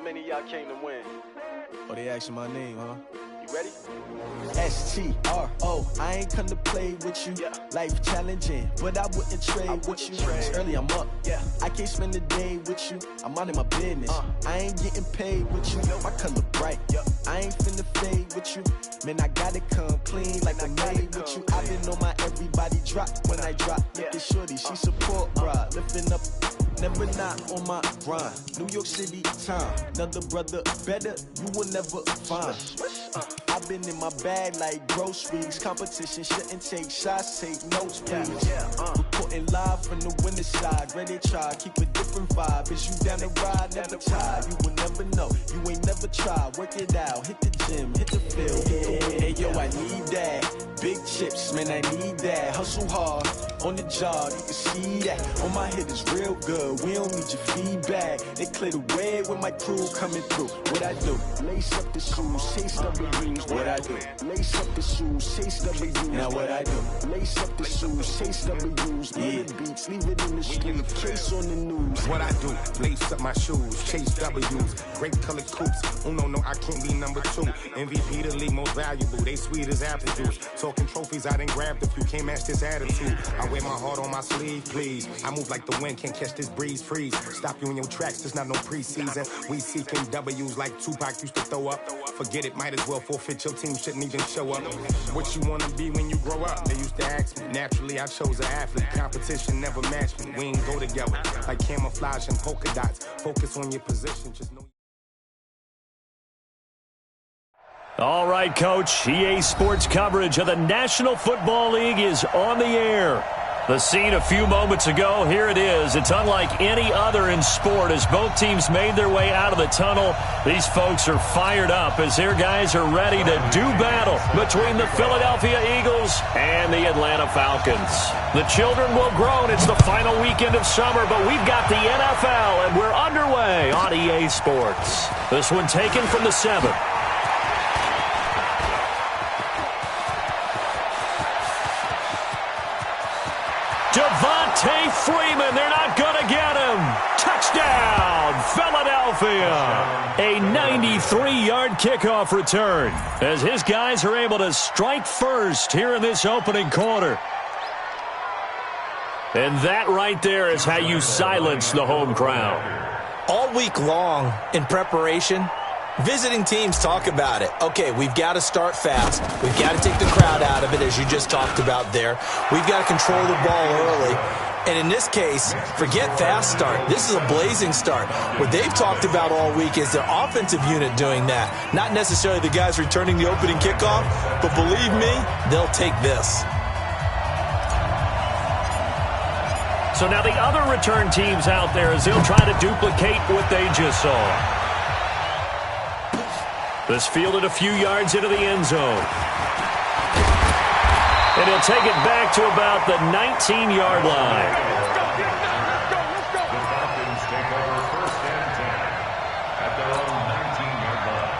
many of y'all came to win? Oh, they asking my name, huh? You ready? S-T-R-O, I ain't come to play with you. Yeah. Life challenging, but I wouldn't trade with you. It's early, I'm up. Yeah. I can't spend the day with you. I'm minding my business. I ain't getting paid with you. My color bright. I ain't finna fade with you. Man, I gotta come clean like I made with you. I been on my everybody drop when I drop. Look at shorty, she support, bruh. Lifting up, never not on my grind. New York City time, another brother better, you will never find. I've been in my bag like groceries. Competition shouldn't take shots, take notes, please. Reporting live from the winter side. Ready to try, keep a different vibe. Is you down the ride, never tired. You will never know, you ain't never tried. Work it out, hit the gym, hit the field, hit the win. Hey yo, I need that. Big chips, man, I need that. Hustle hard, on the job, you can see that. On my hit is real good, we don't need your feedback. They clear the way with my crew coming through. What I do? Lace up the shoes, chase W's. What I do? Lace up the shoes, chase W's. Now what I do? Lace up the shoes, chase W's. Yeah, beats, leave it in the street, case on the news. What I do? Lace up my shoes, chase W's. Great colored coops. Oh no, I can't be number 2. MVP the league most valuable. They sweet as apple juice. Talking trophies, I done grabbed a few. Can't match this attitude. I wear my heart on my sleeve, please. I move like the wind, can't catch this breeze, freeze. Stop you in your tracks, there's not no preseason. We seeking W's like Tupac used to throw up. Forget it, might as well forfeit. Your team shouldn't even show up. What you wanna be when you grow up? They used to ask me. Naturally, I chose an athlete. Competition never matched me. We ain't go together like camouflage and polka dots. Focus on your position, just know. All right, Coach. EA Sports coverage of the National Football League is on the air. The scene a few moments ago, here it is. It's unlike any other in sport as both teams made their way out of the tunnel. These folks are fired up as their guys are ready to do battle between the Philadelphia Eagles and the Atlanta Falcons. The children will groan. It's the final weekend of summer, but we've got the NFL, and we're underway on EA Sports. This one taken from the 7. Devontae Freeman, they're not going to get him. Touchdown, Philadelphia. A 93-yard kickoff return as his guys are able to strike first here in this opening quarter. And that right there is how you silence the home crowd. All week long in preparation, visiting teams talk about it. Okay, we've got to start fast. We've got to take the crowd out of it, as you just talked about there. We've got to control the ball early. And in this case, forget fast start. This is a blazing start. What they've talked about all week is their offensive unit doing that. Not necessarily the guys returning the opening kickoff, but believe me, they'll take this. So now the other return teams out there as they'll try to duplicate what they just saw. This fielded a few yards into the end zone. And he'll take it back to about the 19-yard line. The Falcons take over 1st and 10 at their own 19-yard line.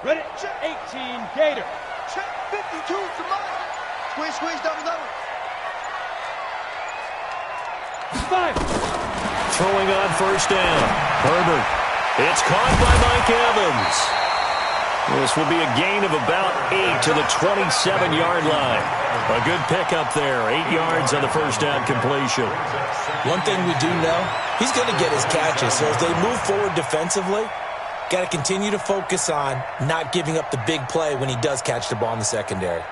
Ready, 18, Gator. Check, 52, Samara. Squeeze, double. 5. Throwing on 1st down. Herbert. It's caught by Mike Evans. This will be a gain of about 8 to the 27-yard line. A good pickup there. 8 yards on the 1st down completion. One thing we do know, he's going to get his catches. So as they move forward defensively, got to continue to focus on not giving up the big play when he does catch the ball in the secondary.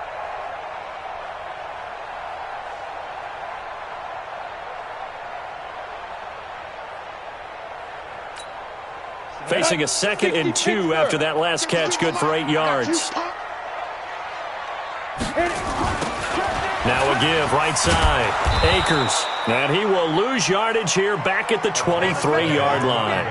Facing a 2nd and 2 after that last catch, good for 8 yards. Now a give right side. Akers. And he will lose yardage here back at the 23-yard line.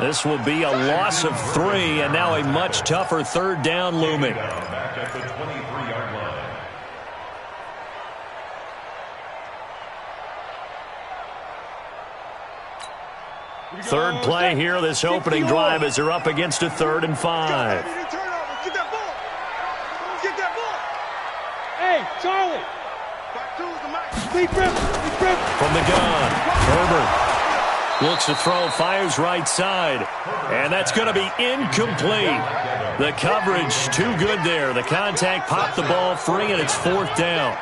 This will be a loss of 3, and now a much tougher third down looming. Back at the 23-yard line. Third play here, this opening drive, as they're up against a 3rd and 5. Get that ball. Get that ball. Hey, Charlie. Deep rip. From the gun, Herbert looks to throw, fires right side, and that's going to be incomplete. The coverage too good there. The contact popped the ball free, and it's 4th down.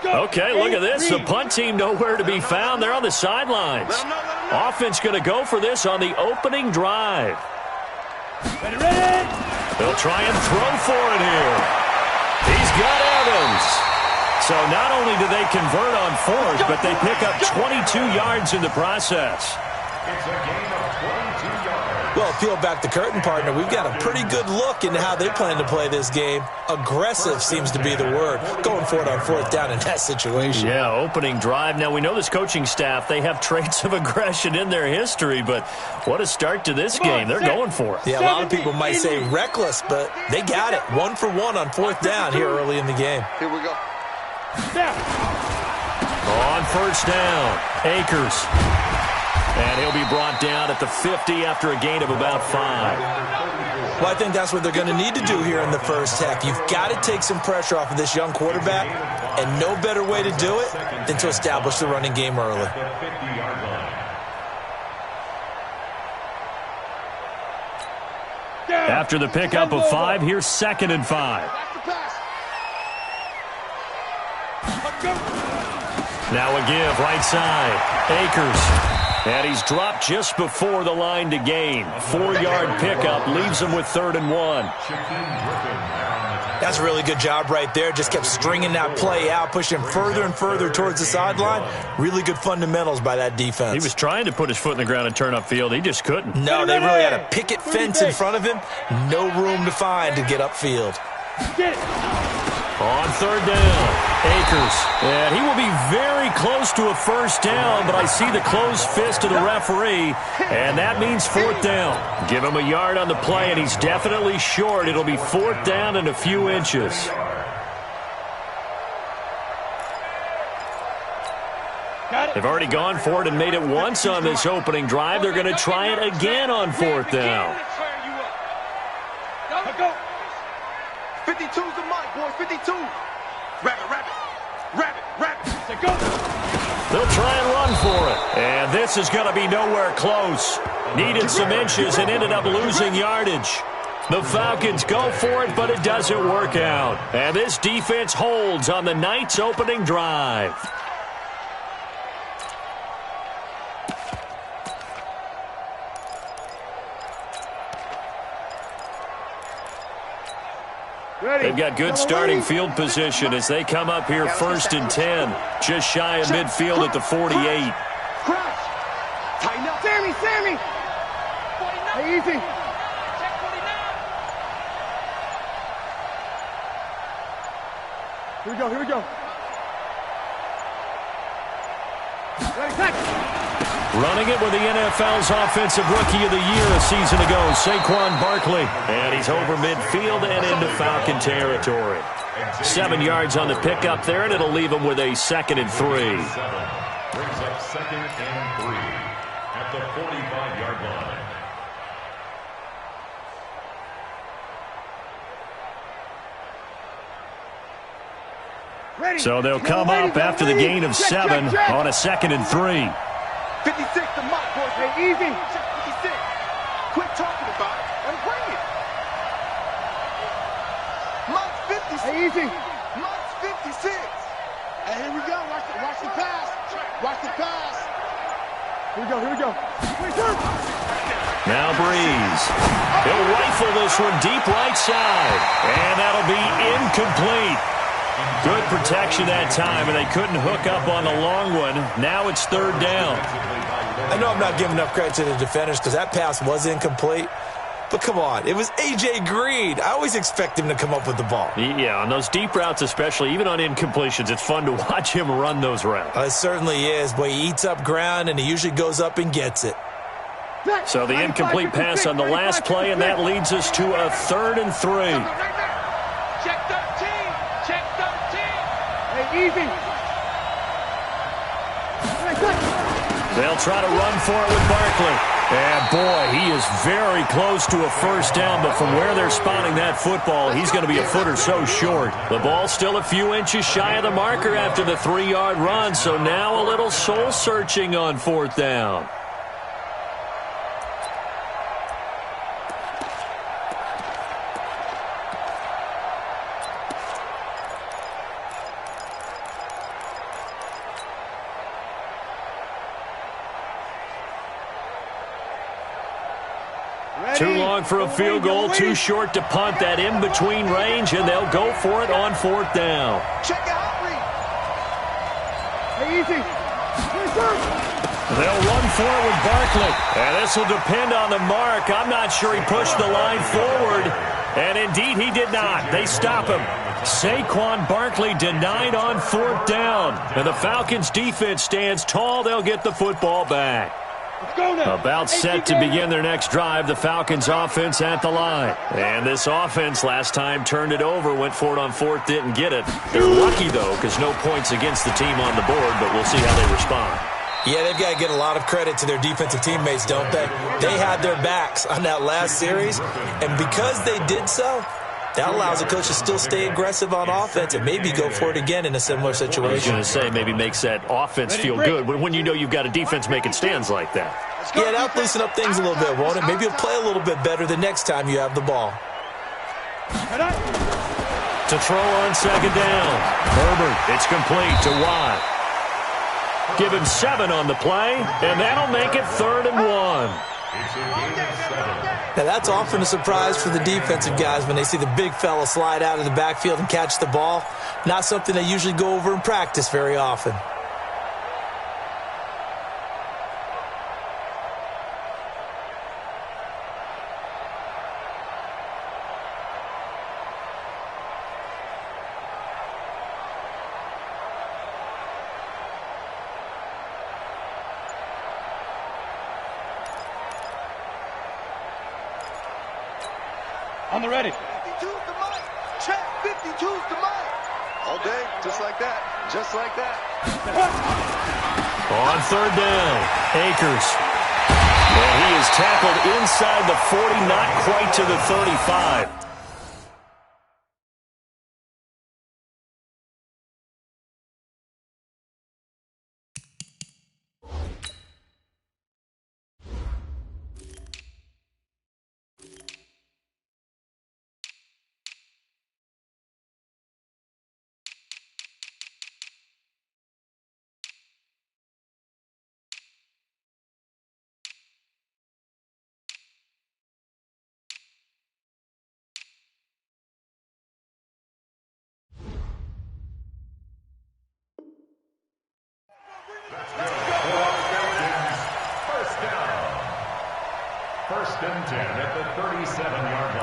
Okay, look at this. The punt team nowhere to be found. They're on the sidelines. Offense going to go for this on the opening drive. Ready. They'll try and throw for it here. He's got Evans. So not only do they convert on 4th, but they pick up 22 yards in the process. It's a gain of 22 yards. Well, peel back the curtain, partner. We've got a pretty good look into how they plan to play this game. Aggressive seems to be the word. Going for it on 4th down in that situation. Yeah, opening drive. Now, we know this coaching staff, they have traits of aggression in their history, but what a start to this game. They're going for it. Yeah, a lot of people might say reckless, but they got it. 1 for 1 on 4th down here early in the game. Here we go. On 1st down, Akers. And he'll be brought down at the 50 after a gain of about 5. Well, I think that's what they're going to need to do here in the first half. You've got to take some pressure off of this young quarterback, and no better way to do it than to establish the running game early. After the pickup of 5, here's 2nd and 5. Now a give right side. Akers. And he's dropped just before the line to gain. 4-yard pickup leaves him with 3rd and 1. That's a really good job right there. Just kept stringing that play out, pushing further and further towards the sideline. Really good fundamentals by that defense. He was trying to put his foot in the ground and turn upfield. He just couldn't. No, they really had a picket fence in front of him. No room to find to get upfield. Get it. On 3rd down, Akers. And he will be very close to a 1st down, but I see the closed fist of the referee, and that means 4th down. Give him a yard on the play, and he's definitely short. It'll be 4th down and a few inches. They've already gone for it and made it once on this opening drive. They're going to try it again on 4th down. 52's the mic, boys. 52. Rabbit. They'll try and run for it. And this is going to be nowhere close. Needed some inches and ended up losing yardage. The Falcons go for it, but it doesn't work out. And this defense holds on the night's opening drive. They've got good starting field position as they come up here 1st and 10. Just shy of midfield at the 48. Crash. Tighten up. Sammy. Hey, easy. Here we go. Running it with the NFL's Offensive Rookie of the Year a season ago, Saquon Barkley. And he's over midfield and into Falcon territory. 7 yards on the pickup there, and it'll leave him with a 2nd and 3. Brings up 2nd and 3 at the 45-yard line. So they'll come up after the gain of 7 on a 2nd and 3. 56 to Mike, boys. Hey, easy. 56. Quit talking about it and bring it. Mike's 56. Hey, easy. Mike's 56. And here we go. Watch the pass. Here we go. Now Breeze. He'll rifle this one deep right side. And that'll be incomplete. Good protection that time, and they couldn't hook up on the long one. Now it's third down. I know I'm not giving enough credit to the defenders because that pass was incomplete. But come on, it was A.J. Green. I always expect him to come up with the ball. Yeah, on those deep routes especially, even on incompletions, it's fun to watch him run those routes. It certainly is, but he eats up ground, and he usually goes up and gets it. So the incomplete pass on the last play, and that leads us to a 3rd and 3. Check 13. Check 13. Hey, easy. They'll try to run for it with Barkley. And, boy, he is very close to a first down, but from where they're spotting that football, he's going to be a foot or so short. The ball's still a few inches shy of the marker after the 3-yard run, so now a little soul-searching on 4th down. Too long for a field goal, too short to punt. That in-between range, and they'll go for it on 4th down. Check out read. Hey, easy. They'll run for it with Barkley. And this will depend on the mark. I'm not sure he pushed the line forward. And indeed, he did not. They stop him. Saquon Barkley denied on 4th down. And the Falcons' defense stands tall. They'll get the football back. About set to begin their next drive, the Falcons offense at the line. And this offense last time turned it over, went for it on 4th, didn't get it. They're lucky, though, because no points against the team on the board, but we'll see how they respond. Yeah, they've got to get a lot of credit to their defensive teammates, don't they? They had their backs on that last series, and because they did so, that allows the coach to still stay aggressive on offense and maybe go for it again in a similar situation. I was going to say, maybe makes that offense feel good when you know you've got a defense making stands like that. Yeah, that'll loosen up things a little bit, won't it? Maybe you'll play a little bit better the next time you have the ball. To throw on 2nd down. Herbert, it's complete to Watt. Give him 7 on the play, and that'll make it 3rd and 1. Now, that's often a surprise for the defensive guys when they see the big fella slide out of the backfield and catch the ball. Not something they usually go over in practice very often. On the ready. 52's the mic. Check. 52's the mic. All day, just like that. Just like that. On 3rd down, Akers. And he is tackled inside the 40, not quite to the 35. First and 10 at the 37-yard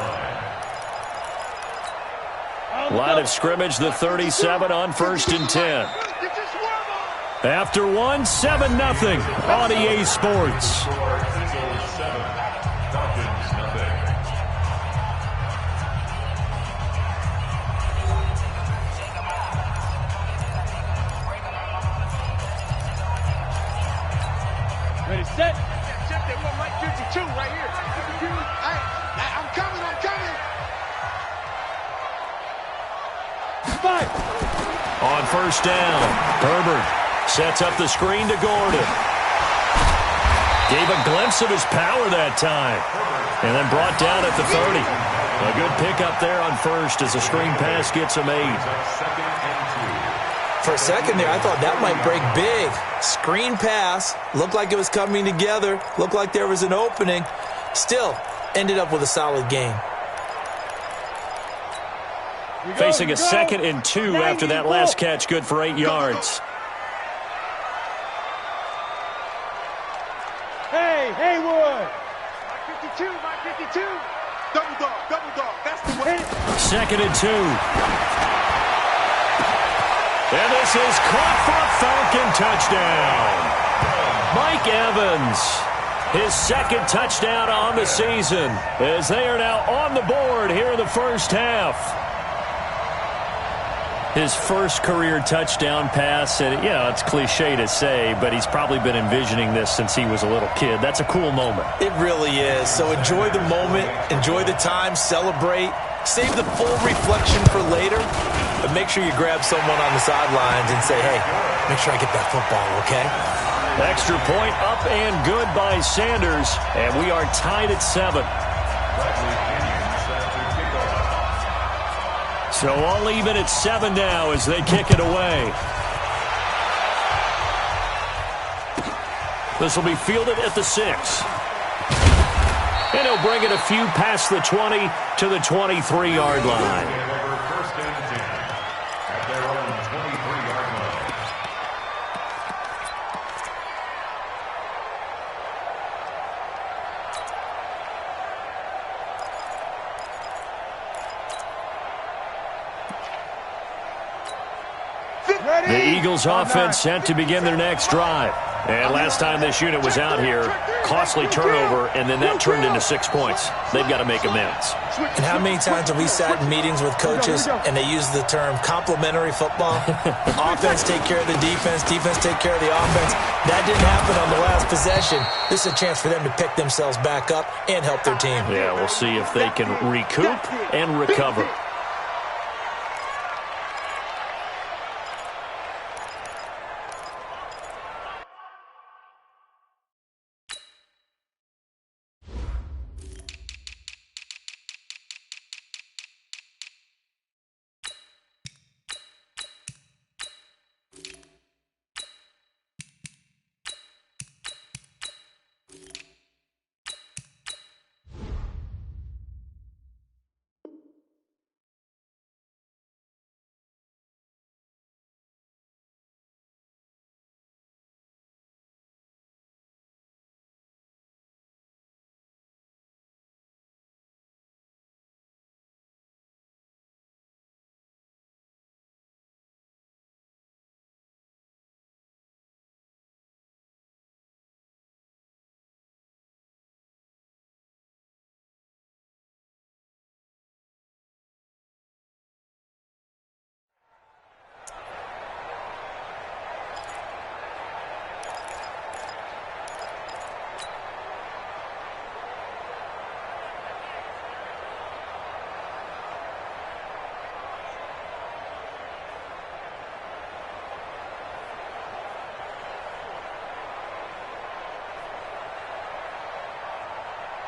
line. Line of scrimmage, the 37 on 1st and 10. After 1, 7-0 on EA Sports. Ready, set. Check that one, Mike 52 right here. I'm coming. Five. On 1st down, Herbert sets up the screen to Gordon. Gave a glimpse of his power that time. And then brought down at the 30. A good pickup there on 1st as the screen pass gets him 8. For a second there, I thought that might break big. Screen pass. Looked like it was coming together. Looked like there was an opening. Still, ended up with a solid game. Facing a 2nd and 2 after that last catch, good for 8 yards. Hey, Haywood! My 52, my 52. Double dog. That's the way. 2nd and 2. And this is caught for a Falcon touchdown. Mike Evans, his 2nd touchdown on the season, as they are now on the board here in the first half. His first career touchdown pass, and it's cliche to say, but he's probably been envisioning this since he was a little kid. That's a cool moment. It really is. So enjoy the moment, enjoy the time, celebrate, save the full reflection for later, but make sure you grab someone on the sidelines and say, hey, make sure I get that football, okay? Extra point up and good by Sanders, and we are tied at 7. So all even at 7 now as they kick it away. This will be fielded at the 6. And he'll bring it a few past the 20 to the 23-yard line. The Eagles offense set to begin their next drive. And last time this unit was out here, costly turnover, and then that turned into 6 points. They've got to make amends. And how many times have we sat in meetings with coaches and they use the term complementary football? Offense take care of the defense, defense take care of the offense. That didn't happen on the last possession. This is a chance for them to pick themselves back up and help their team. Yeah, we'll see if they can recoup and recover.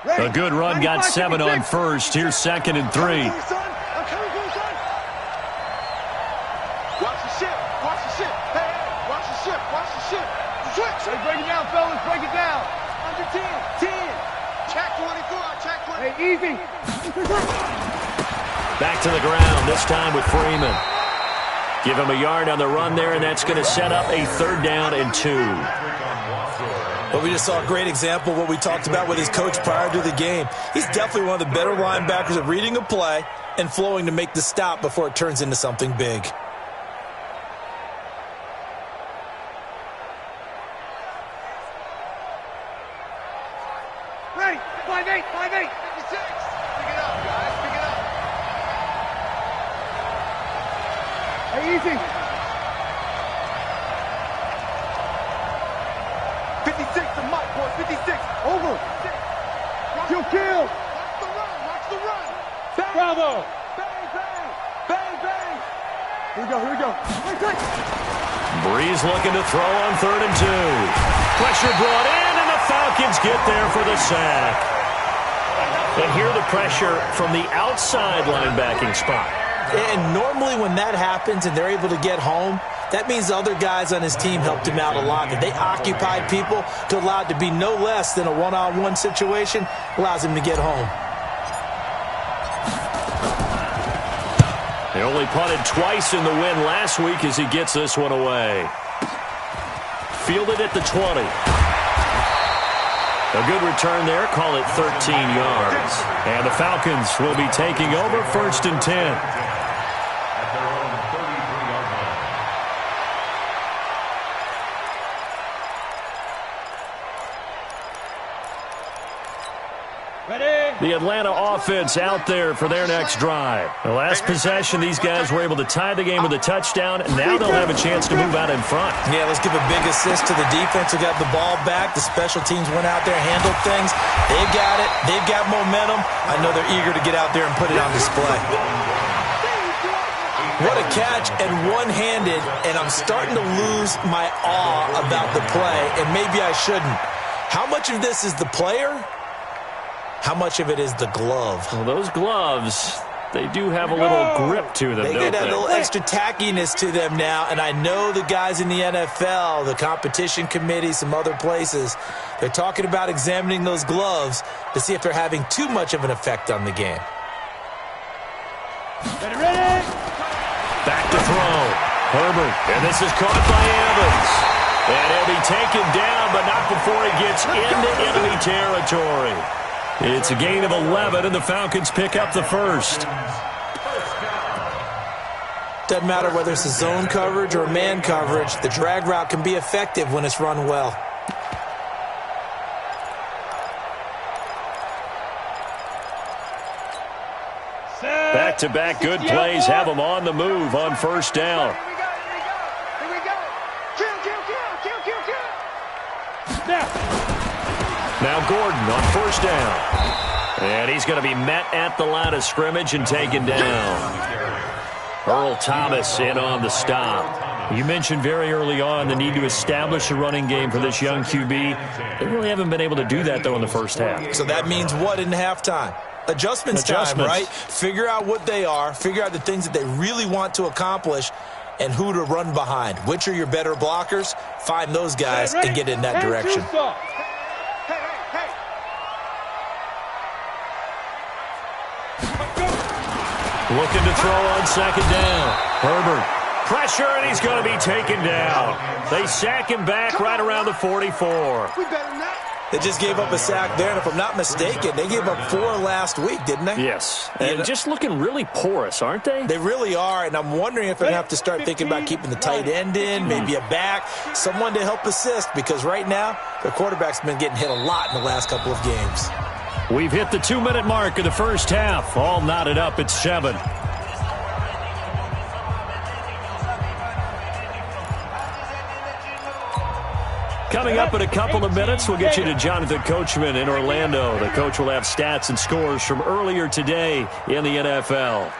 A good run got 7 on first. Here's 2nd and 3. Watch the ship. Watch the ship. Hey, watch the ship. Watch the ship. Switch. Hey, break it down, fellas. Break it down. Under 10. 10. Check 24. Check 20. Hey, easy. Back to the ground, this time with Freeman. Give him a yard on the run there, and that's going to set up a 3rd down and 2. But we just saw a great example of what we talked about with his coach prior to the game. He's definitely one of the better linebackers at reading a play and flowing to make the stop before it turns into something big. Ready. 5-8. 5-8. 56. Pick it up, guys. Pick it up. Hey, easy. 56 to Mike, boys. 56. Over. Kill. Watch the run. Watch the run. Bang. Bravo. Bang, bang. Bang, bang. Here we go. Breeze looking to throw on 3rd and 2. Pressure brought in, and the Falcons get there for the sack. And here the pressure from the outside linebacking spot. And normally when that happens and they're able to get home, that means the other guys on his team helped him out a lot. That they occupied people to allow it to be no less than a one-on-one situation, allows him to get home. He only punted twice in the win last week as he gets this one away. Fielded at the 20. A good return there. Call it 13 yards. And the Falcons will be taking over 1st and 10. The Atlanta offense out there for their next drive. The last possession, these guys were able to tie the game with a touchdown, and now they'll have a chance to move out in front. Yeah, let's give a big assist to the defense who got the ball back. The special teams went out there, handled things. They got it. They've got momentum. I know they're eager to get out there and put it on display. What a catch, and one-handed, and I'm starting to lose my awe about the play, and maybe I shouldn't. How much of this is the player? How much of it is the glove? Well, those gloves, they do have a little grip to them, They don't get that they? little extra tackiness to them now, and I know the guys in the NFL, the competition committee, some other places, they're talking about examining those gloves to see if they're having too much of an effect on the game. Ready? Back to throw. Herbert, and this is caught by Evans. And he'll be taken down, but not before he gets into enemy territory. It's a gain of 11, and the Falcons pick up the first. Doesn't matter whether it's a zone coverage or man coverage, the drag route can be effective when it's run well. Back-to-back good plays have them on the move on 1st down. Here we go. Kill. Now Gordon on 1st down. And he's going to be met at the line of scrimmage and taken down. Earl Thomas in on the stop. You mentioned very early on the need to establish a running game for this young QB. They really haven't been able to do that, though, in the first half. So that means what in halftime? Adjustments time, right? Figure out what they are. Figure out the things that they really want to accomplish and who to run behind. Which are your better blockers? Find those guys and get in that direction. Looking to throw on 2nd down. Herbert. Pressure, and he's going to be taken down. They sack him back right around the 44. They just gave up a sack there, and if I'm not mistaken, they gave up 4 last week, didn't they? Yes. And just looking really porous, aren't they? They really are, and I'm wondering if they have to start thinking about keeping the tight end in, maybe a back, someone to help assist, because right now, their quarterback's been getting hit a lot in the last couple of games. We've hit the 2-minute mark of the first half. All knotted up at 7. Coming up in a couple of minutes, we'll get you to Jonathan Coachman in Orlando. The coach will have stats and scores from earlier today in the NFL.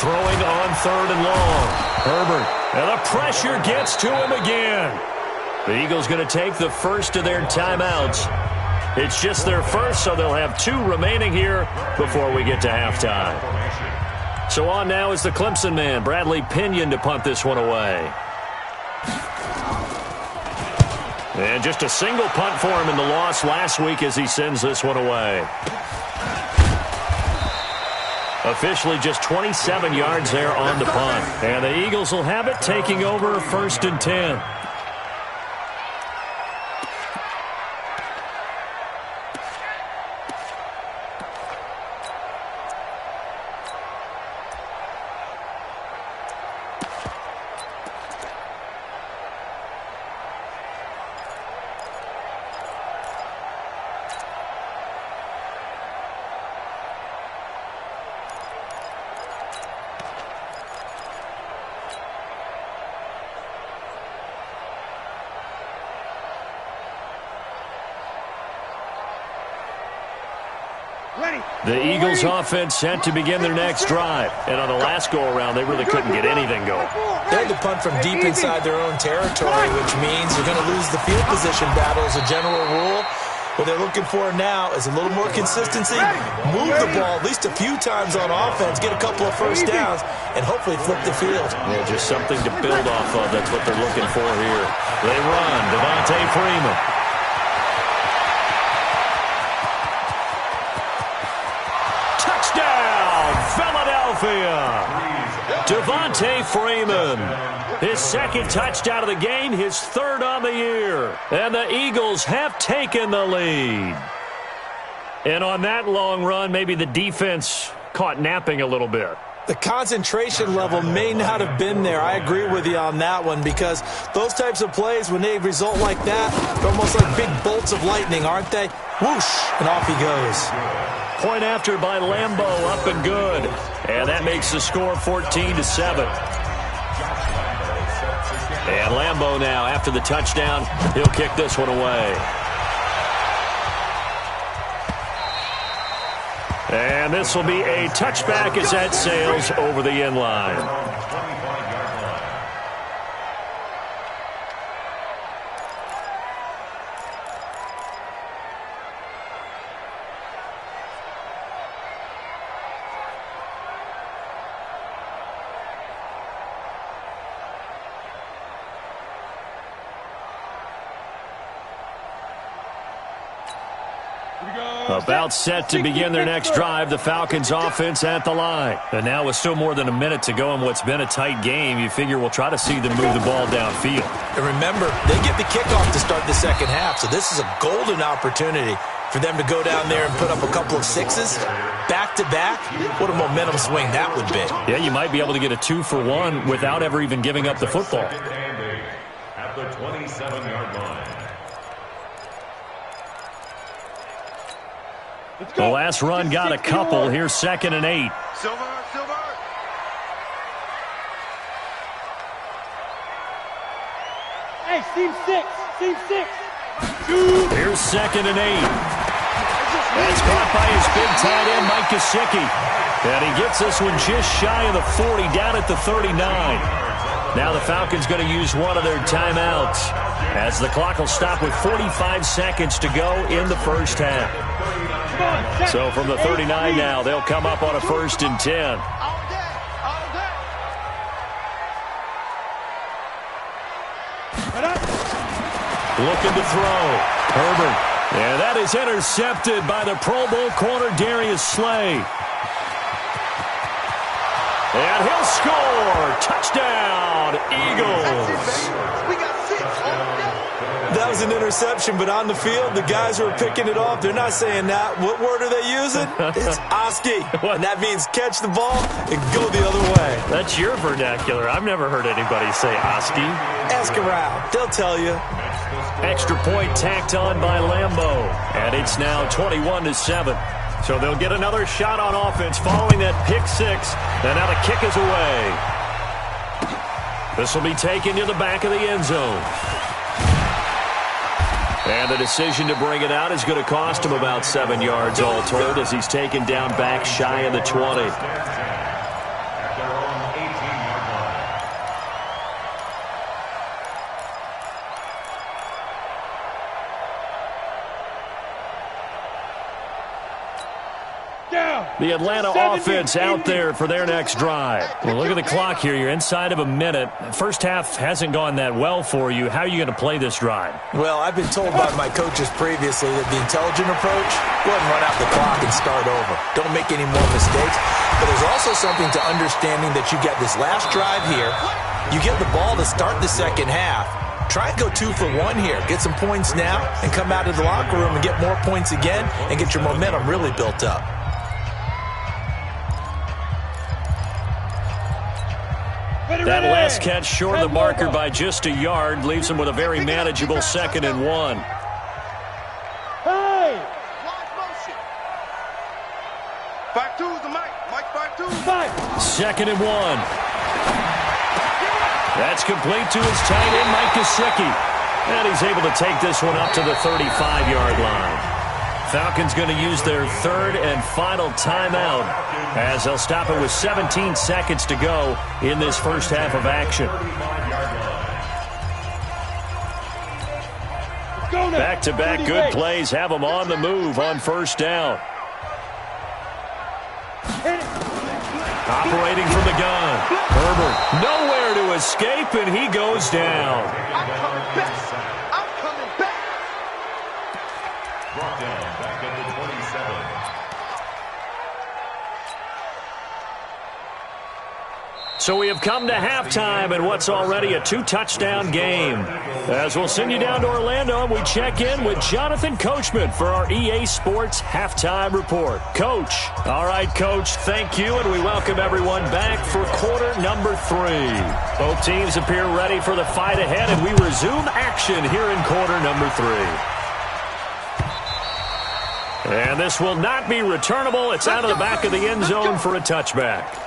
Throwing on 3rd and long. Herbert. And the pressure gets to him again. The Eagles going to take the first of their timeouts. It's just their first, so they'll have 2 remaining here before we get to halftime. So on now is the Clemson man, Bradley Pinion, to punt this one away. And just a single punt for him in the loss last week as he sends this one away. Officially just 27 yards there on the punt. And the Eagles will have it, taking over 1st and 10. The Eagles offense set to begin their next drive. And on the last go-around, they really couldn't get anything going. They had to punt from deep inside their own territory, which means they're going to lose the field position battle as a general rule. What they're looking for now is a little more consistency, move the ball at least a few times on offense, get a couple of first downs, and hopefully flip the field. Yeah, just something to build off of. That's what they're looking for here. They run. Devontae Freeman. Philadelphia. Devontae Freeman. His second touchdown of the game, his third on the year. And the Eagles have taken the lead. And on that long run, maybe the defense caught napping a little bit. The concentration level may not have been there. I agree with you on that one, because those types of plays, when they result like that, they're almost like big bolts of lightning, aren't they? Whoosh, and off he goes. Point after by Lambo, up and good. And that makes the score 14-7. And Lambo now, after the touchdown, he'll kick this one away. And this will be a touchback as that sails over the end line. About set to begin their next drive, the Falcons offense at the line. And now with still more than a minute to go in what's been a tight game, you figure we'll try to see them move the ball downfield. And remember, they get the kickoff to start the second half, so this is a golden opportunity for them to go down there and put up a couple of sixes back-to-back. What a momentum swing that would be. Yeah, you might be able to get a 2-for-1 without ever even giving up the football. At the 27-yard line. The last run got a couple. Here's 2nd and 8. Silver. Hey, seam 6. Here's 2nd and 8. That's caught by his big tight end, Mike Gesicki. And he gets this one just shy of the 40, down at the 39. Now the Falcons going to use one of their timeouts, as the clock will stop with 45 seconds to go in the first half. So from the 39 now, they'll come up on a 1st and 10. Looking to throw. Herbert. And that is intercepted by the Pro Bowl corner, Darius Slay. And he'll score. Touchdown, Eagles. That was an interception, but on the field, the guys who are picking it off, they're not saying that. What word are they using? It's Oski. And that means catch the ball and go the other way. That's your vernacular. I've never heard anybody say Oski. Ask around. They'll tell you. Extra point tacked on by Lambo. And it's now 21-7. So they'll get another shot on offense following that pick 6. And now the kick is away. This will be taken to the back of the end zone. And the decision to bring it out is going to cost him about 7 yards all told, as he's taken down back shy of the 20. The Atlanta offense out there for their next drive. Well, look at the clock here. You're inside of a minute. First half hasn't gone that well for you. How are you going to play this drive? Well, I've been told by my coaches previously that the intelligent approach, go ahead and run out the clock and start over. Don't make any more mistakes. But there's also something to understanding that you get this last drive here. You get the ball to start the second half. Try and go 2 for 1 here. Get some points now and come out of the locker room and get more points again and get your momentum really built up. That last catch short of the marker by just a yard leaves him with a very manageable 2nd and 1. Hey! 5-2's the mic. Mike 5-2. 2nd and 1. That's complete to his tight end, Mike Gesicki. And he's able to take this one up to the 35-yard line. Falcons going to use their 3rd and final timeout, as they'll stop it with 17 seconds to go in this first half of action. Back-to-back good plays have them on the move on first down. Operating from the gun. Herbert nowhere to escape, and he goes down. I'm coming back. Brought down back at the 27. So we have come to halftime in what's already a 2-touchdown game. As we'll send you down to Orlando, and we check in with Jonathan Coachman for our EA Sports Halftime Report. Coach. All right, Coach, thank you, and we welcome everyone back for quarter number 3. Both teams appear ready for the fight ahead, and we resume action here in quarter number 3. And this will not be returnable. It's out of the back of the end zone for a touchback.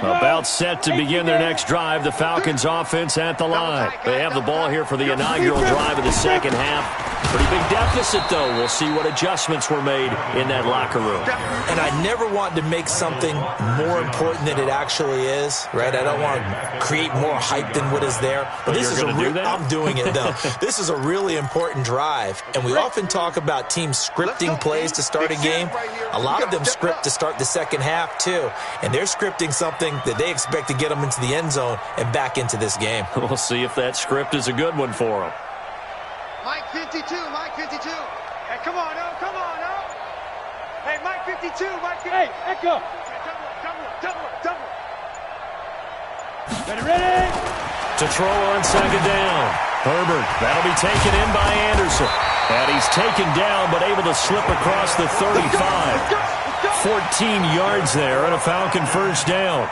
About set to begin their next drive, the Falcons offense at the line. They have the ball here for the inaugural drive of the second half. Pretty big deficit, though. We'll see what adjustments were made in that locker room. And I never want to make something more important than it actually is, right? I don't want to create more hype than what is there. But this is I'm doing it, though. This is a really important drive. And we often talk about teams scripting plays to start a game. A lot of them script to start the second half, too. And they're scripting something that they expect to get them into the end zone and back into this game. We'll see if that script is a good one for them. Mike 52, Mike 52. Hey, come on, oh, come on, oh. Hey, Mike 52, Mike 52. Hey, Echo. Double. Ready? To throw on second down. Herbert, that'll be taken in by Anderson. And he's taken down, but able to slip across the 35. 14 yards there and a Falcon first down.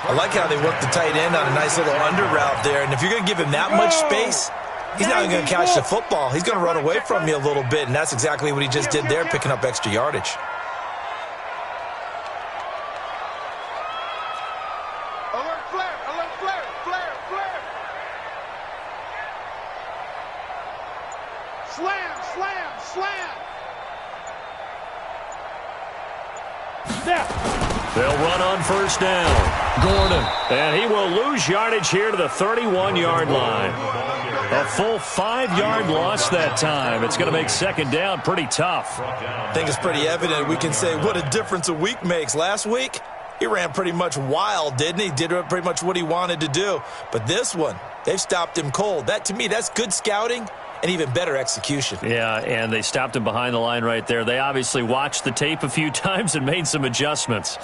I like how they work the tight end on a nice little under route there. And if you're going to give him that much space, he's not even going to catch the football. He's going to run away from you a little bit, and that's exactly what he just did there, picking up extra yardage. Alert flare. Slam. Snap. They'll run on first down. Gordon. And he will lose yardage here to the 31-yard line. A full 5-yard loss that time. It's going to make second down pretty tough. I think it's pretty evident. We can say what a difference a week makes. Last week, he ran pretty much wild, didn't he? Did pretty much what he wanted to do. But this one, they've stopped him cold. That, to me, that's good scouting and even better execution. Yeah, and they stopped him behind the line right there. They obviously watched the tape a few times and made some adjustments.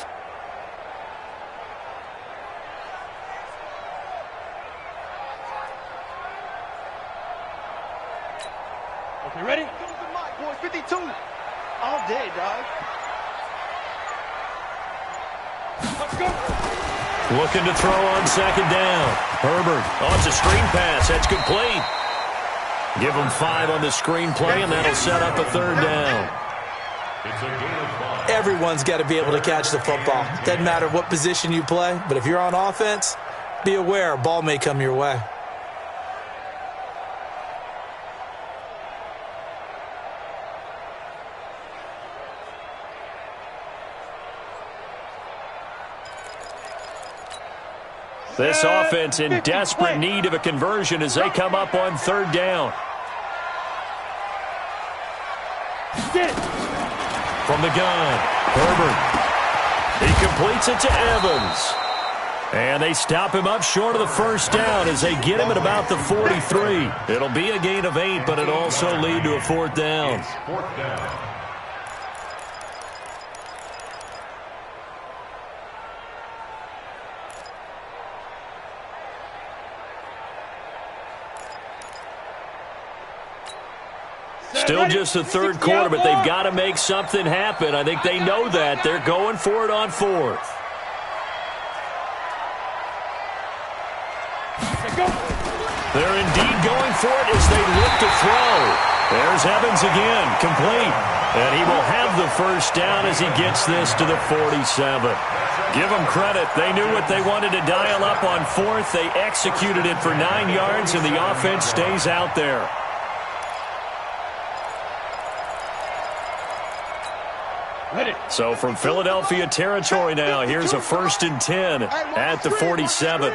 Okay, ready? Boy, 52. All day, dog. Let's go. Looking to throw on second down. Herbert. Oh, it's a screen pass. That's complete. Give them 5 on the screen play, and that'll set up a third down. Everyone's got to be able to catch the football. Doesn't matter what position you play, but if you're on offense, be aware a ball may come your way. This offense in desperate need of a conversion as they come up on third down. From the gun, Herbert. He completes it to Evans. And they stop him up short of the first down as they get him at about the 43. It'll be a gain of 8, but it'll also lead to a fourth down. Still just the third quarter, but they've got to make something happen. I think they know that. They're going for it on fourth. They're indeed going for it as they look to throw. There's Evans again, complete. And he will have the first down as he gets this to the 47. Give them credit. They knew what they wanted to dial up on fourth. They executed it for 9 yards, and the offense stays out there. So from Philadelphia territory now, here's a 1st and 10 at the 47.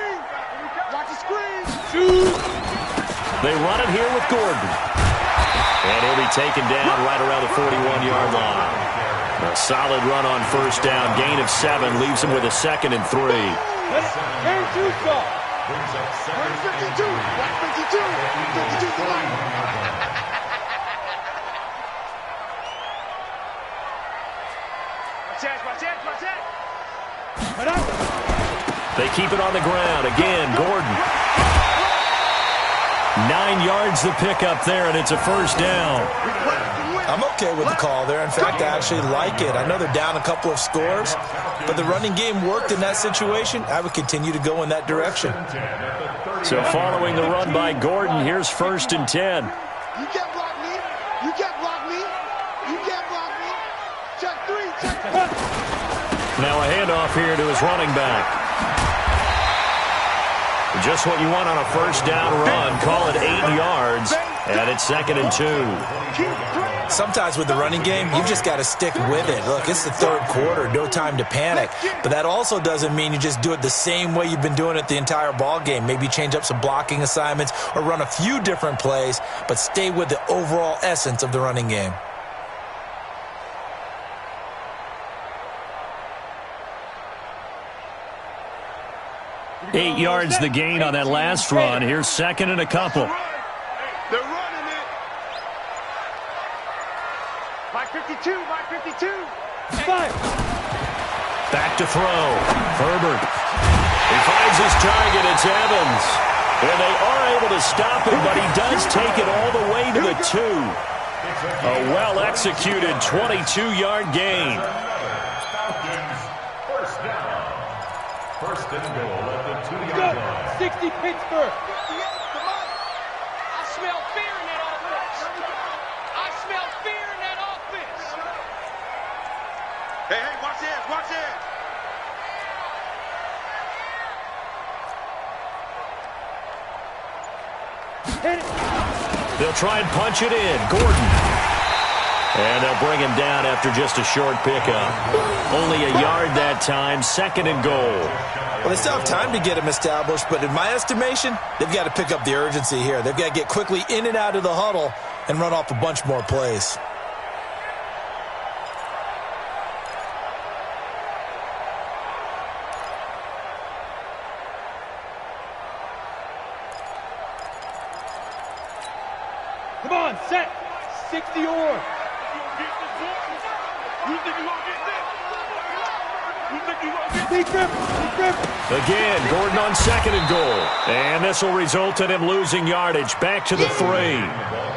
They run it here with Gordon. And he'll be taken down right around the 41-yard line. A solid run on first down. Gain of 7 leaves him with a 2nd and 3. Brings up 52. 52. They keep it on the ground. Again, Gordon. 9 yards the pickup there, and it's a first down. I'm okay with the call there. In fact, I actually like it. I know they're down a couple of scores, but the running game worked in that situation. I would continue to go in that direction. So following the run by Gordon, here's 1st and 10. You can't block me. You can't block me. You can't block me. Check 3. Check 3. Now a handoff here to his running back. Just what you want on a first down run. Call it 8 yards, and it's 2nd and 2. Sometimes with the running game, you've just got to stick with it. Look, it's the 3rd quarter, no time to panic. But that also doesn't mean you just do it the same way you've been doing it the entire ball game. Maybe change up some blocking assignments or run a few different plays, but stay with the overall essence of the running game. Eight yards the gain on that last run. Here's 2nd and a couple. They're running it. Mike 52. Mike 52. 5. Back to throw. Herbert. He finds his target. It's Evans. And they are able to stop him, but he does take it all the way to the 2. A well-executed 22-yard gain. First and goal at the 2-yard line. 60 Pittsburgh. I smell fear in that offense. I smell fear in that offense. Hey, watch this, watch this. They'll try and punch it in. Gordon. And they'll bring him down after just a short pickup. Only a yard that time, 2nd and goal. Well, they still have time to get him established, but in my estimation, they've got to pick up the urgency here. They've got to get quickly in and out of the huddle and run off a bunch more plays. Come on, set. 60 or. Again, Gordon on 2nd and goal. And this will result in him losing yardage. Back to the 3.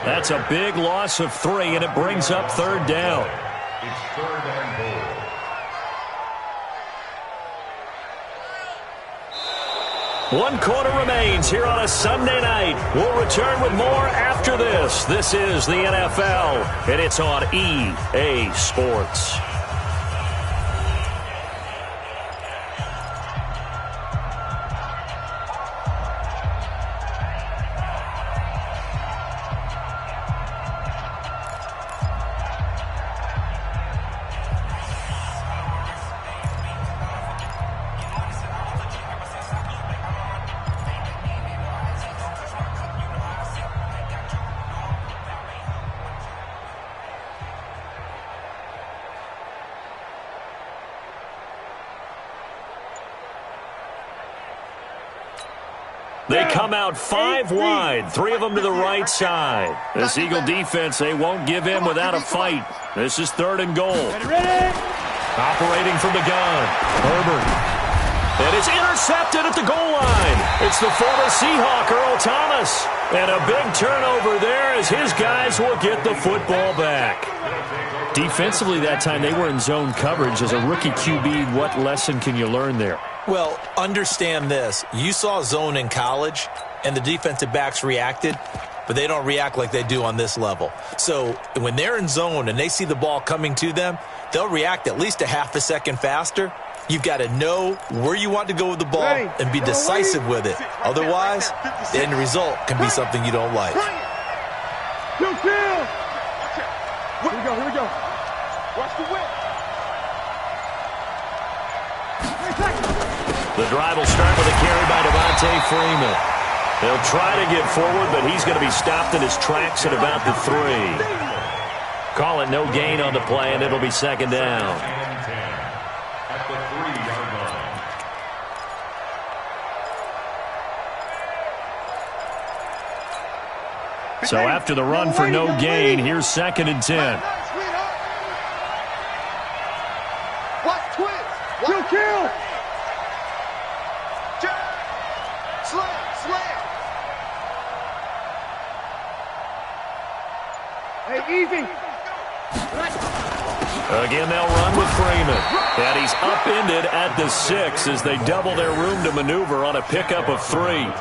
That's a big loss of 3, and it brings up 3rd down. It's 3rd and goal. One quarter remains here on a Sunday night. We'll return with more after this. This is the NFL, and it's on EA Sports. They come out 5 wide, 3 of them to the right side. This Eagle defense, they won't give in without a fight. This is 3rd and goal. Operating from the gun, Herbert. And it's intercepted at the goal line. It's the former Seahawk, Earl Thomas. And a big turnover there as his guys will get the football back. Defensively that time, they were in zone coverage. As a rookie QB, what lesson can you learn there? Well, understand this. You saw zone in college, and the defensive backs reacted, but they don't react like they do on this level. So when they're in zone and they see the ball coming to them, they'll react at least a half a second faster. You've got to know where you want to go with the ball and be decisive with it. Otherwise, the end result can be something you don't like. Here we go, here we go. Watch the whip. The drive will start with a carry by Devontae Freeman. They'll try to get forward, but he's going to be stopped in his tracks at about the 3. Call it no gain on the play, and it'll be second down. And 10 at the 3-yard line. So after the run for no gain, here's second and 10. Watch twist. Kill. Slam. Hey, easy. Again, they'll run with Freeman. And he's upended at the 6 as they double their room to maneuver on a pickup of 3.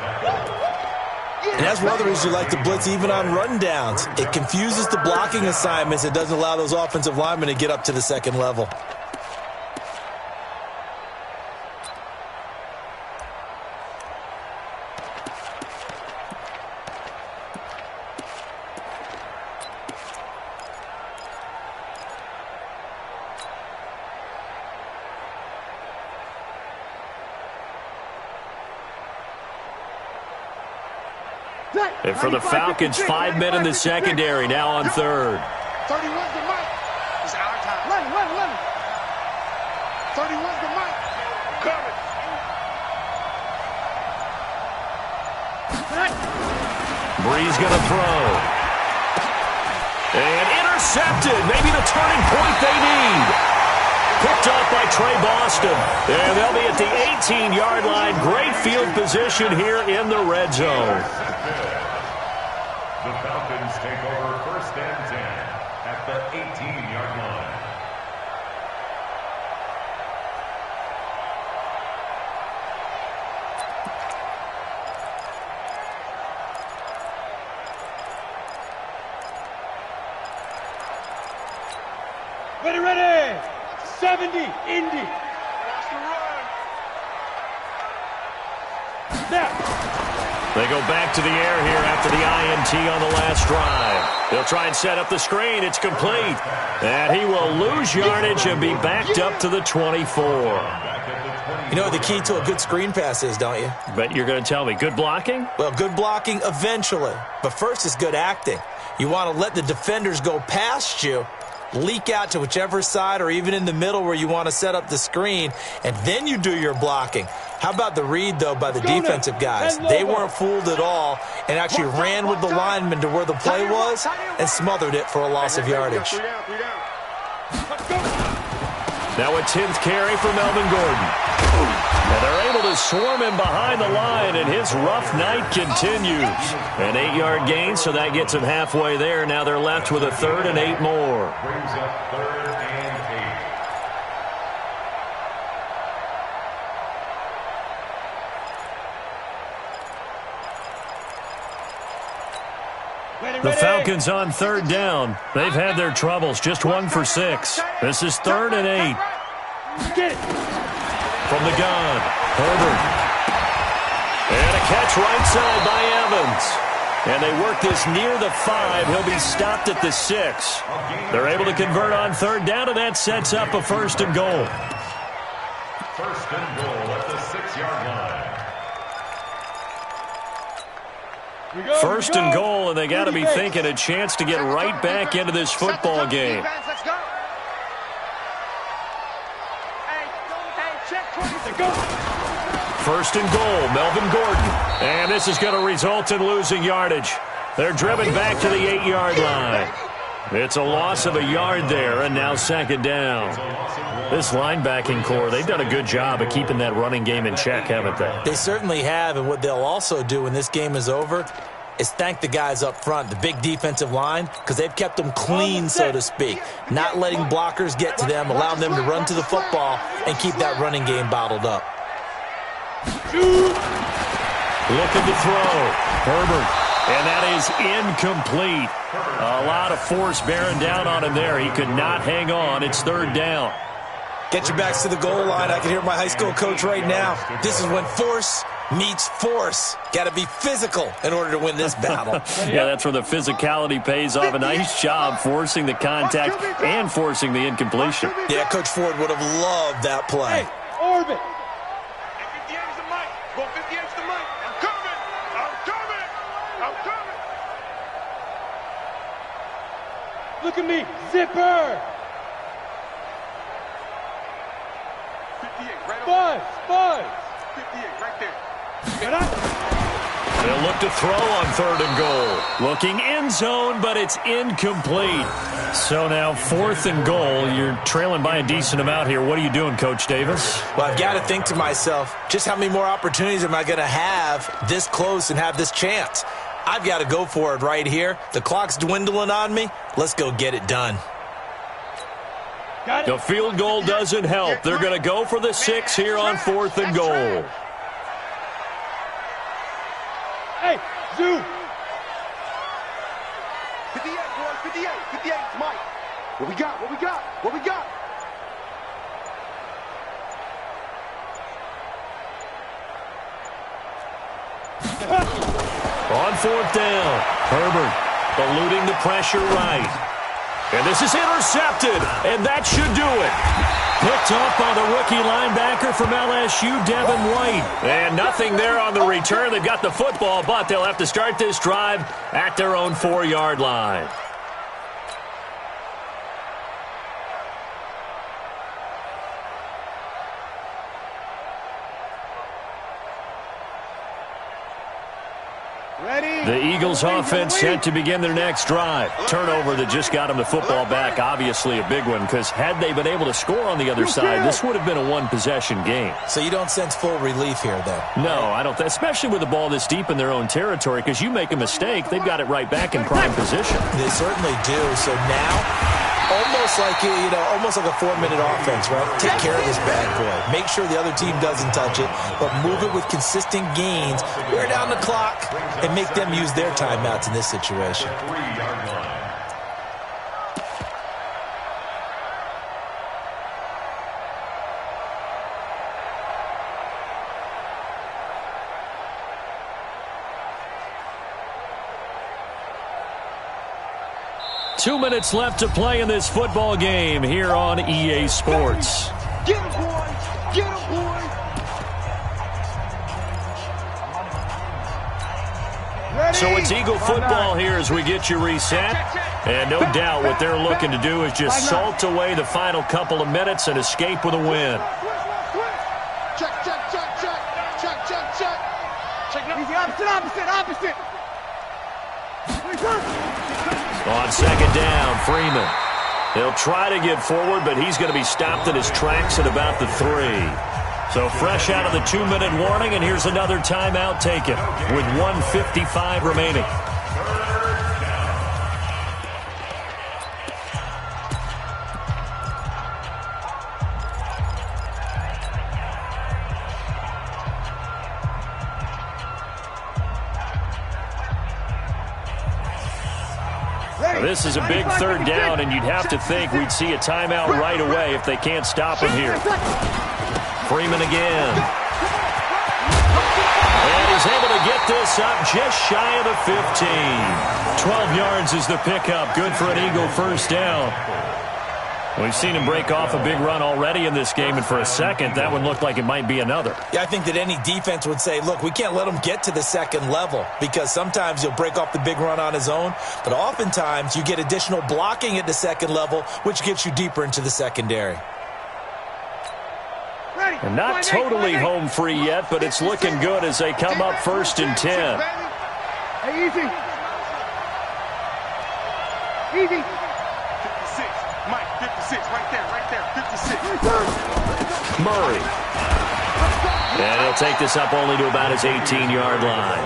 And that's one of the reasons you like to blitz even on rundowns. It confuses the blocking assignments. It doesn't allow those offensive linemen to get up to the second level. And for the Falcons, 5 men in the secondary, now on third. 31's the mic. It's our time. Let him. 31's the mic. Coming. Bree's going to throw. And intercepted. Maybe the turning point they need. Picked off by Trey Boston. And they'll be at the 18-yard line. Great field position here in the red zone. The Falcons take over first and 10 at the 18-yard line. Ready. 70, Indy. Now. They go back to the air here after the INT on the last drive. They'll try and set up the screen. It's complete. And he will lose yardage and be backed up to the 24. You know what the key to a good screen pass is, don't you? Bet you're going to tell me. Good blocking? Well, good blocking eventually. But first is good acting. You want to let the defenders go past you, leak out to whichever side or even in the middle where you want to set up the screen, and then you do your blocking. How about the read, though, by the defensive guys? They weren't fooled at all and actually ran with the lineman to where the play was and smothered it for a loss of yardage. Now a 10th carry for Melvin Gordon. And they're able to swarm him behind the line, and his rough night continues. An 8-yard gain, so that gets him halfway there. Now they're left with a 3rd and 8 more. Brings up 3rd and 8. The Falcons on 3rd down. They've had their troubles, just 1 for 6. This is 3rd and 8. Get it. From the gun, Herbert. And a catch right side by Evans. And they work this near the 5. He'll be stopped at the 6. They're able to convert on 3rd down, and that sets up a 1st and goal. 1st and goal at the 6-yard line. 1st and goal, and they got to be thinking a chance to get right back into this football game. Let's go. Go. 1st and goal, Melvin Gordon. And this is going to result in losing yardage. They're driven back to the 8-yard line. It's a loss of a yard there, and now 2nd down. This linebacking core, they've done a good job of keeping that running game in check, haven't they? They certainly have, and what they'll also do when this game is over is thank the guys up front, the big defensive line, because they've kept them clean, so to speak, not letting blockers get to them, allowing them to run to the football and keep that running game bottled up. Looking to throw. Herbert. And that is incomplete. A lot of force bearing down on him there. He could not hang on. It's 3rd down. Get your backs to the goal line. I can hear my high school coach right now. This is when force meets force. Got to be physical in order to win this battle. Yeah, that's where the physicality pays off. A nice job forcing the contact and forcing the incompletion. Yeah, Coach Ford would have loved that play. Hey, orbit. 58's the mic. Go 58's the mic. I'm coming. I'm coming. I'm coming. Look at me. Zipper. 58, right Buzz. 58, right there. Get up. They'll look to throw on 3rd and goal. Looking end zone, but it's incomplete. So now 4th and goal. You're trailing by a decent amount here. What are you doing, Coach Davis? Well, I've got to think to myself, just how many more opportunities am I going to have this close and have this chance? I've got to go for it right here. The clock's dwindling on me. Let's go get it done. The field goal doesn't help. They're going to go for the 6 here on 4th and goal. Hey, Zoo. 58, boys, 58, 58, Mike. What we got? What we got? What we got? On 4th down, Herbert eluding the pressure right. And this is intercepted, and that should do it. Picked up by the rookie linebacker from LSU, Devin White. And nothing there on the return. They've got the football, but they'll have to start this drive at their own 4-yard line. The Eagles offense set to begin their next drive. Turnover that just got them the football back, obviously a big one, because had they been able to score on the other side, this would have been a one-possession game. So you don't sense full relief here, then? No, I don't, especially with the ball this deep in their own territory, because you make a mistake, they've got it right back in prime position. They certainly do. So now, almost like almost like a 4-minute offense, right? Take care of this bad boy. Make sure the other team doesn't touch it, but move it with consistent gains. Wear down the clock and make them use their timeouts in this situation. 3-yard line. Two minutes left to play in this football game here on EA Sports. Get him, boys! Get him, boys! So it's Eagle football here as we get you reset. And no doubt what they're looking to do is just salt away the final couple of minutes and escape with a win. Check, check, check, check. Check, check, check. Check it out. Easy, opposite. On 2nd down, Freeman. He'll try to get forward, but he's going to be stopped in his tracks at about the 3. So fresh out of the 2-minute warning, and here's another timeout taken with 1:55 remaining. This is a big 3rd down, and you'd have to think we'd see a timeout right away if they can't stop him here. Freeman again. And he's able to get this up just shy of the 15. 12 yards is the pickup. Good for an Eagle 1st down. We've seen him break off a big run already in this game, and for a second, that one looked like it might be another. Yeah, I think that any defense would say, look, we can't let him get to the 2nd level, because sometimes he'll break off the big run on his own, but oftentimes you get additional blocking at the 2nd level, which gets you deeper into the secondary. And not totally home free yet, but it's looking good as they come up 1st and 10. Hey, easy. 56. Mike, 56, right there, 56. Murray. And he'll take this up only to about his 18-yard line.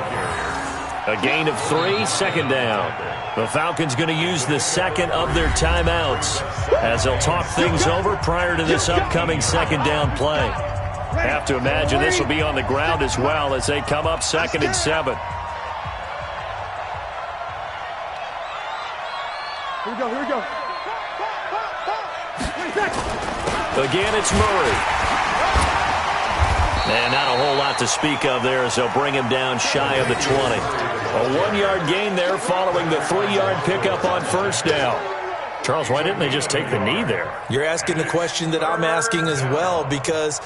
A gain of 3, 2nd down. The Falcons going to use the 2nd of their timeouts as they'll talk things over prior to this upcoming 2nd down play. Have to imagine this will be on the ground as well as they come up 2nd and 7. Here we go. Again, it's Murray. And not a whole lot to speak of there as they'll bring him down shy of the 20. A 1-yard gain there following the 3-yard pickup on 1st down. Charles, why didn't they just take the knee there? You're asking the question that I'm asking as well, because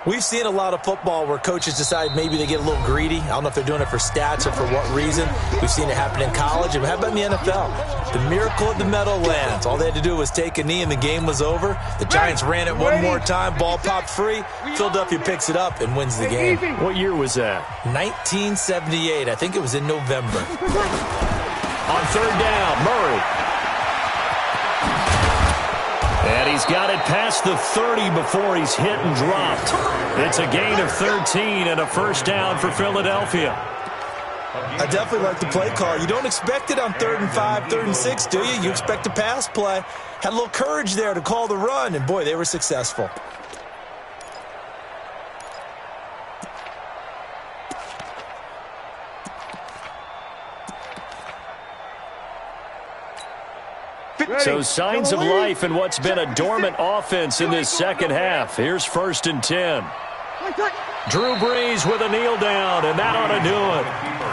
We've seen a lot of football where coaches decide maybe they get a little greedy. I don't know if they're doing it for stats or for what reason. We've seen it happen in college. And how about in the NFL? The miracle of the Meadowlands. All they had to do was take a knee and the game was over. The Giants ran it one more time. Ball popped free. Philadelphia picks it up and wins the game. What year was that? 1978. I think it was in November. On third down, Murray. And he's got it past the 30 before he's hit and dropped. It's a gain of 13 and a first down for Philadelphia. I definitely like the play call. You don't expect it on 3rd and 5, 3rd and 6, do you? You expect a pass play. Had a little courage there to call the run, and boy, they were successful. So signs of life in what's been a dormant offense in this second half. Here's 1st and 10. Drew Brees with a kneel down, and that ought to do it.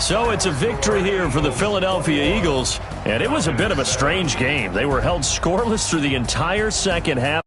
So it's a victory here for the Philadelphia Eagles, and it was a bit of a strange game. They were held scoreless through the entire second half.